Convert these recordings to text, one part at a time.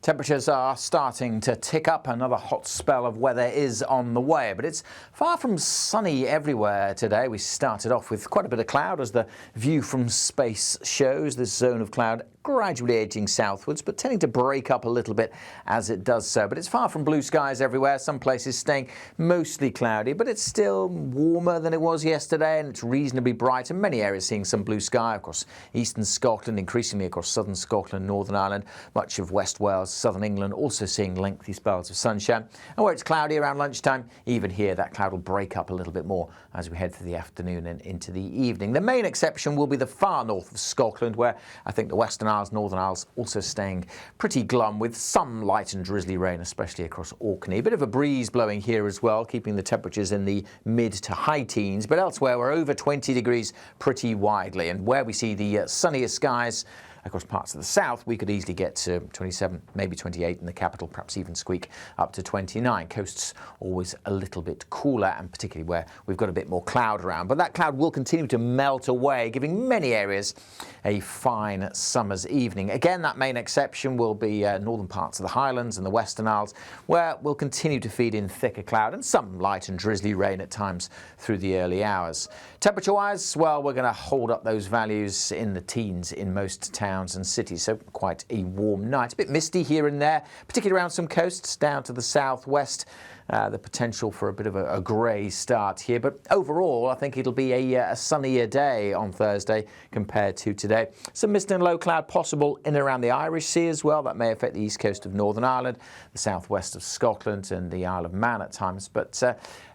Temperatures are starting to tick up. Another hot spell of weather is on the way, but it's far from sunny everywhere today. We started off with quite a bit of cloud, as the view from space shows. This zone of cloud gradually edging southwards, but tending to break up a little bit as it does so. But it's far from blue skies everywhere. Some places staying mostly cloudy, but it's still warmer than it was yesterday, and it's reasonably bright. In many areas seeing some blue sky across eastern Scotland, increasingly across southern Scotland, Northern Ireland, much of West Wales, southern England, also seeing lengthy spells of sunshine. And where it's cloudy around lunchtime, even here that cloud will break up a little bit more as we head through the afternoon and into the evening. The main exception will be the far north of Scotland, where I think the Western Isles, Northern Isles also staying pretty glum, with some light and drizzly rain, especially across Orkney. A bit of a breeze blowing here as well, keeping the temperatures in the mid to high teens, but elsewhere we're over 20 degrees pretty widely. And where we see the sunniest skies across parts of the south, we could easily get to 27, maybe 28 in the capital, perhaps even squeak up to 29. Coasts always a little bit cooler, and particularly where we've got a bit more cloud around. But that cloud will continue to melt away, giving many areas a fine summer's evening. Again, that main exception will be northern parts of the Highlands and the Western Isles, where we'll continue to feed in thicker cloud and some light and drizzly rain at times through the early hours. Temperature-wise, well, we're going to hold up those values in the teens in most towns and cities, so quite a warm night. A bit misty here and there, particularly around some coasts down to the southwest. The potential for a bit of a grey start here, but overall I think it'll be a sunnier day on Thursday compared to today. Some mist and low cloud possible in and around the Irish Sea as well. That may affect the east coast of Northern Ireland, the southwest of Scotland and the Isle of Man at times, but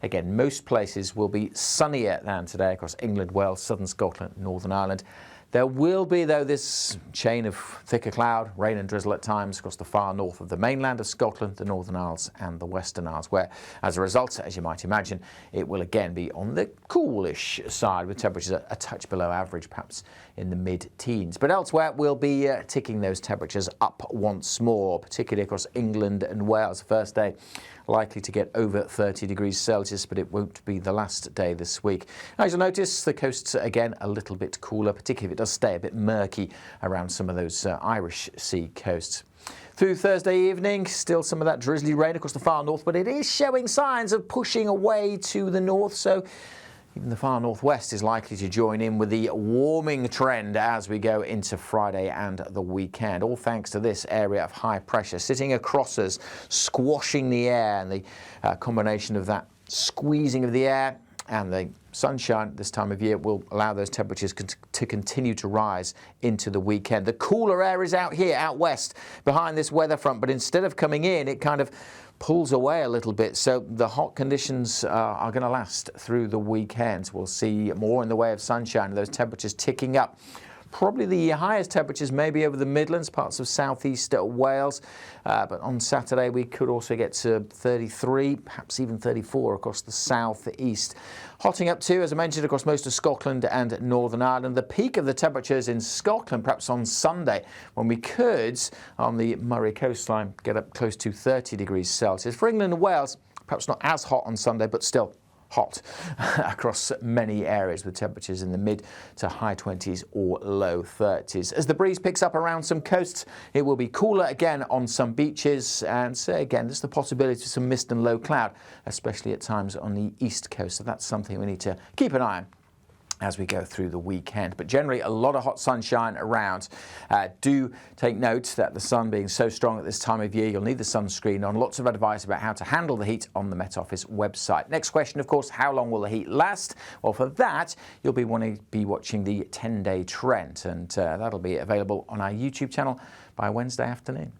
again, most places will be sunnier than today across England, Wales, southern Scotland, Northern Ireland. There will be, though, this chain of thicker cloud, rain and drizzle at times across the far north of the mainland of Scotland, the Northern Isles and the Western Isles, where, as a result, as you might imagine, it will again be on the coolish side, with temperatures a touch below average, perhaps in the mid-teens. But elsewhere, we'll be ticking those temperatures up once more, particularly across England and Wales. First day likely to get over 30 degrees Celsius, but it won't be the last day this week. As you'll notice, the coasts again a little bit cooler, particularly if it does stay a bit murky around some of those Irish Sea coasts. Through Thursday evening, still some of that drizzly rain across the far north, but it is showing signs of pushing away to the north, so even the far northwest is likely to join in with the warming trend as we go into Friday and the weekend, all thanks to this area of high pressure sitting across us, squashing the air, and the combination of that squeezing of the air and the sunshine this time of year will allow those temperatures to continue to rise into the weekend. The cooler air is out here, out west, behind this weather front, but instead of coming in, it kind of pulls away a little bit, so the hot conditions are going to last through the weekend. We'll see more in the way of sunshine, those temperatures ticking up. Probably the highest temperatures maybe over the Midlands, parts of southeast Wales, but on Saturday we could also get to 33, perhaps even 34 across the southeast. Hotting up too, as I mentioned, across most of Scotland and Northern Ireland. The peak of the temperatures in Scotland perhaps on Sunday, when we could, on the Murray coastline, get up close to 30 degrees Celsius. For England and Wales, perhaps not as hot on Sunday, but still hot across many areas, with temperatures in the mid to high 20s or low 30s. As the breeze picks up around some coasts, it will be cooler again on some beaches, and so again there's the possibility of some mist and low cloud, especially at times on the east coast, so that's something we need to keep an eye on as we go through the weekend. But generally a lot of hot sunshine around. Do take note that the sun being so strong at this time of year, you'll need the sunscreen on. Lots of advice about how to handle the heat on the Met Office website. Next question, of course, how long will the heat last? Well, for that, you'll be wanting to be watching the 10-day trend, and that'll be available on our YouTube channel by Wednesday afternoon.